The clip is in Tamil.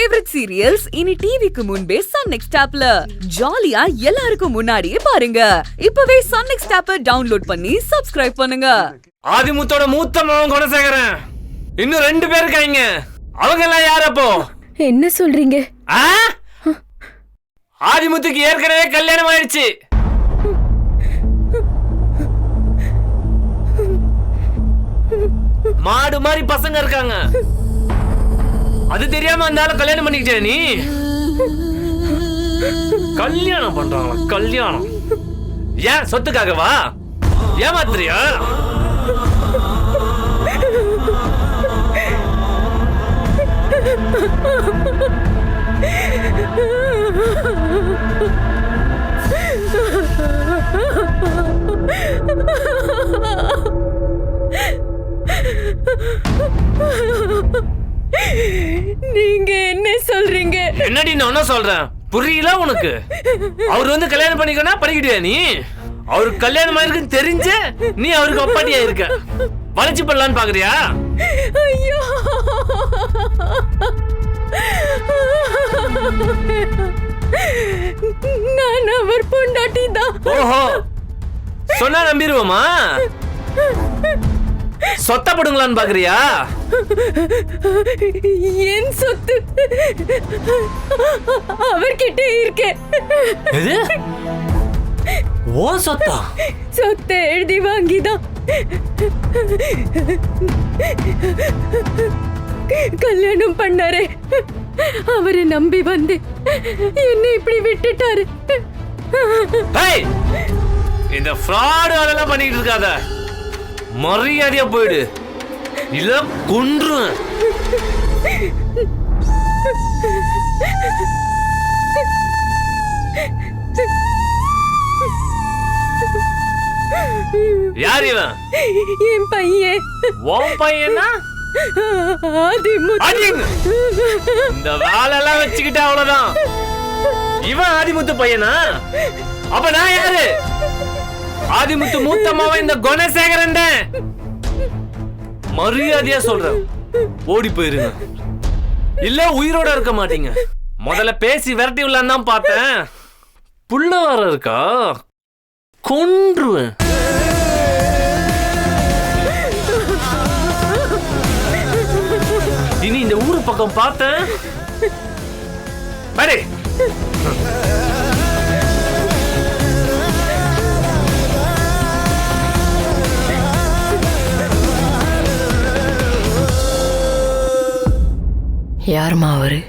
ஃபேவரட் சீரியல்ஸ் இனி டிவிக்கு முன்பே சன் நெக்ஸ்ட் ஆப்ல ஜாலியா எல்லாருக்கும் முன்னாடியே பாருங்க. இப்பவே சன் நெக்ஸ்ட் ஆப்பை டவுன்லோட் பண்ணி சப்ஸ்கிரைப் பண்ணுங்க. ஆதிமுத்தோட மூத்த மகன் குணசேகரன் இன்னும் 2 பேர் இருக்காங்க. அவங்க எல்லாம் யார் அப்போ? என்ன சொல்றீங்க? ஆதிமுத்துக்கு ஏற்கனவே கல்யாணம் ஆயிடுச்சு. மாடு மாதிரி பசங்க இருக்காங்க. அது தெரியாம அந்த ஆளை கல்யாணம் பண்ணிக்கிட்டே நீ? கல்யாணம் பண்றாங்களா? கல்யாணம் ஏன்? சொத்துக்காகவா? ஏமாத்திரியா? நீங்க என்ன சொல்றீங்க? என்னடி நான் சொல்றேன், புரியல உனக்கு? அவர் வந்து கல்யாணம் பண்ணிக்கணும் பண்ணிக்கிட்டியா நீ? அவருக்கு கல்யாணம் ஆயிருக்குன்னு தெரிஞ்ச நீ அவருக்கு அப்பாட்டியா இருக்க. வளைச்சு பண்ணலான்னு பாக்குறியா? ஐயோ, நான் அவர் பொண்டாட்டி தான். ஓஹோ, சொன்னா நம்பிடுவோமா? சொத்தப்படுங்களான்னு பாக்குறியா? என் சொத்து அவர்கிட்ட இருக்கே. எது? ஓ சொத்தா? சொத்தை எழுதி வாங்கிதான் கல்யாணம் பண்ணாரே. அவரை நம்பி வந்து என்ன இப்படி விட்டுட்டாரு. இந்த ஃப்ராட் அதெல்லாம் பண்ணிட்டு இருக்காத. மரியாதையா போயிடு, இல்ல கொன்றுவேன். யார் இவன்? என் பையன். உன் பையனா? இந்த வேலையெல்லாம் வச்சுக்கிட்டு அவ்வளவுதான். இவன் ஆதிமுத்து பையனா? அப்ப நான் யாரு? ஆதிமுத்து மூத்தமாவன் இந்த குணசேகரன். மரியாதையா சொல்றேன், ஓடி போயிருங்க, இல்ல உயிரோட இருக்க மாட்டீங்க. முதல்ல பேசி விரட்டி விடலான்னு தான் பார்த்தேன். புள்ள வர இருக்கா? கொன்றுவேன். இனி இந்த ஊரு பக்கம் பார்த்தேன் பாரு. யாருமா அவரு?